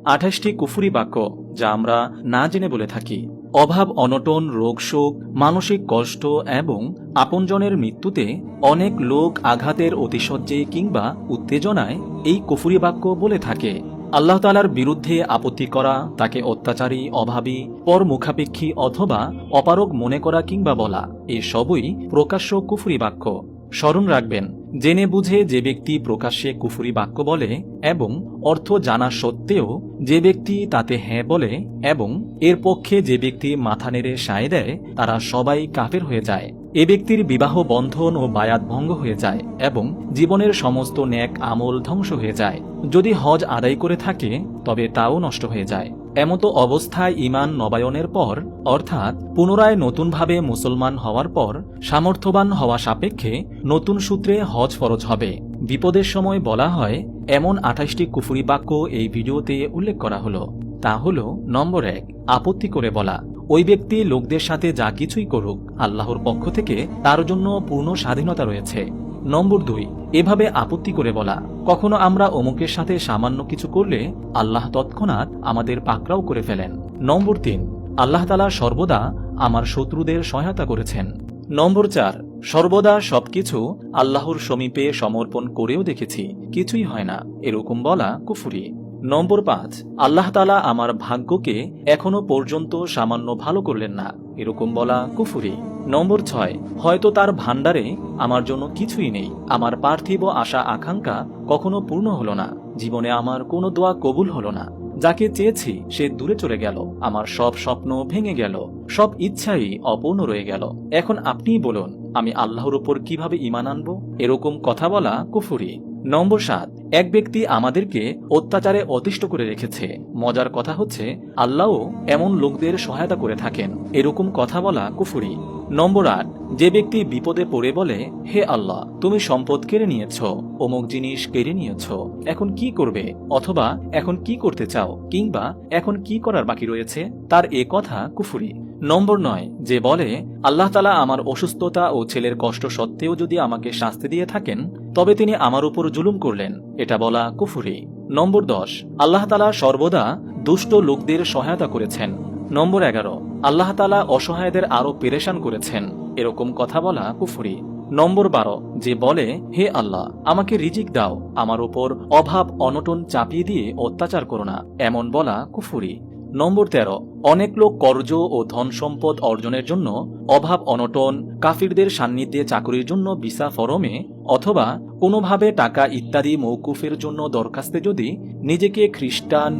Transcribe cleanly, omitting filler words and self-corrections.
28টি কুফরি বাক্য যা আমরা না জেনে বলে থাকি। অভাব, অনটন, রোগ শোক, মানসিক কষ্ট এবং আপনজনের মৃত্যুতে অনেক লোক আঘাতের অতিশয্যে কিংবা উত্তেজনায় এই কুফরি বাক্য বলে থাকে। আল্লাহ তাআলার বিরুদ্ধে আপত্তি করা, তাকে অত্যাচারী, অভাবী, পর মুখাপেক্ষী অথবা অপারগ মনে করা কিংবা বলা, এসবই প্রকাশ্য কুফরি বাক্য। স্মরণ রাখবেন, জেনে বুঝে যে ব্যক্তি প্রকাশ্যে কুফরি বাক্য বলে এবং অর্থ জানা সত্ত্বেও যে ব্যক্তি তাতে হ্যাঁ বলে এবং এর পক্ষে যে ব্যক্তি মাথা নেড়ে সায় দেয়, তারা সবাই কাফের হয়ে যায়। এ ব্যক্তির বিবাহ বন্ধন ও বায়াত ভঙ্গ হয়ে যায় এবং জীবনের সমস্ত নেক আমল ধ্বংস হয়ে যায়। যদি হজ আদায় করে থাকে তবে তাও নষ্ট হয়ে যায়। এমতো অবস্থায় ঈমান নবায়নের পর, অর্থাৎ পুনরায় নতুনভাবে মুসলমান হওয়ার পর সামর্থ্যবান হওয়া সাপেক্ষে নতুন সূত্রে হজ ফরজ হবে। বিপদের সময় বলা হয় এমন 28টি কুফরি বাক্য এই ভিডিওতে উল্লেখ করা হলো। তা হল, নম্বর 1, আপত্তি করে বলা। ওই ব্যক্তি লোকদের সাথে যা কিছুই করুক, আল্লাহর পক্ষ থেকে তার জন্য পূর্ণ স্বাধীনতা রয়েছে। নম্বর 2, এভাবে আপত্তি করে বলা, কখনো আমরা অমুকের সাথে সামান্য কিছু করলে আল্লাহ তৎক্ষণাৎ আমাদের পাকড়াও করে ফেলেন। নম্বর 3, আল্লাহ তাআলা সর্বদা আমার শত্রুদের সহায়তা করেছেন। নম্বর 4, সর্বদা সবকিছু আল্লাহর সমীপে সমর্পণ করেও দেখেছি, কিছুই হয় না, এরকম বলা কুফরি। নম্বর 5, আল্লাহ তাআলা আমার ভাগ্যকে এখনো পর্যন্ত সামান্য ভালো করলেন না, এরকম বলা কুফরি। নম্বর 6, হয়তো তার ভান্ডারে আমার জন্য কিছুই নেই, আমার পার্থিব আশা আকাঙ্ক্ষা কখনো পূর্ণ হলো না, জীবনে আমার কোনো দোয়া কবুল হলো না, যাকে চেয়েছি সে দূরে চলে গেল, আমার সব স্বপ্ন ভেঙে গেল, সব ইচ্ছাই অপূর্ণ রয়ে গেল। এখন আপনিই বলুন, আমি আল্লাহর উপর কিভাবে ঈমান আনবো? এরকম কথা বলা কুফরি। নম্বর 7, এক ব্যক্তি আমাদেরকে অত্যাচারে অতিষ্ঠ করে রেখেছে। মজার কথা হচ্ছে আল্লাহও এমন লোকদের সহায়তা করে থাকেন, এরকম কথা বলা কুফরি। নম্বর 8, যে ব্যক্তি বিপদে পড়ে বলে, হে আল্লাহ, তুমি সম্পদ কেড়ে নিয়েছ, অমুক জিনিস কেড়ে নিয়েছ, এখন কি করবে, অথবা এখন কি করতে চাও, কিংবা এখন কি করার বাকি রয়েছে, তার এ কথা কুফরি। নম্বর 9, যে বলে, আল্লাহ তাআলা আমার অসুস্থতা ও ছেলের কষ্ট সত্ত্বেও যদি আমাকে শাস্তি দিয়ে থাকেন তবে তিনি আমার উপর জুলুম করলেন, এটা বলা কুফরি। নম্বর 10, আল্লাহ তাআলা সর্বদা দুষ্ট লোকদের সহায়তা করেছেন। নম্বর 11, আল্লাহ তাআলা অসহায়দের আরো পেরেশান করেছেন, এরকম কথা বলা কুফরি। নম্বর 12, যে বলে, হে আল্লাহ, আমাকে রিজিক দাও, আমার উপর অভাব অনটন চাপিয়ে দিয়ে অত্যাচার করো না, এমন বলা কুফরি। নম্বর 13, অনেক লোক কর্জ ও ধন সম্পদ অর্জনের জন্য অভাব অনটন, কাফিরদের সান্নিধ্যে চাকরির জন্য ভিসা ফরমে অথবা কোনোভাবে টাকা ইত্যাদি মওকুফের জন্য দরখাস্তে যদি নিজেকে খ্রিস্টান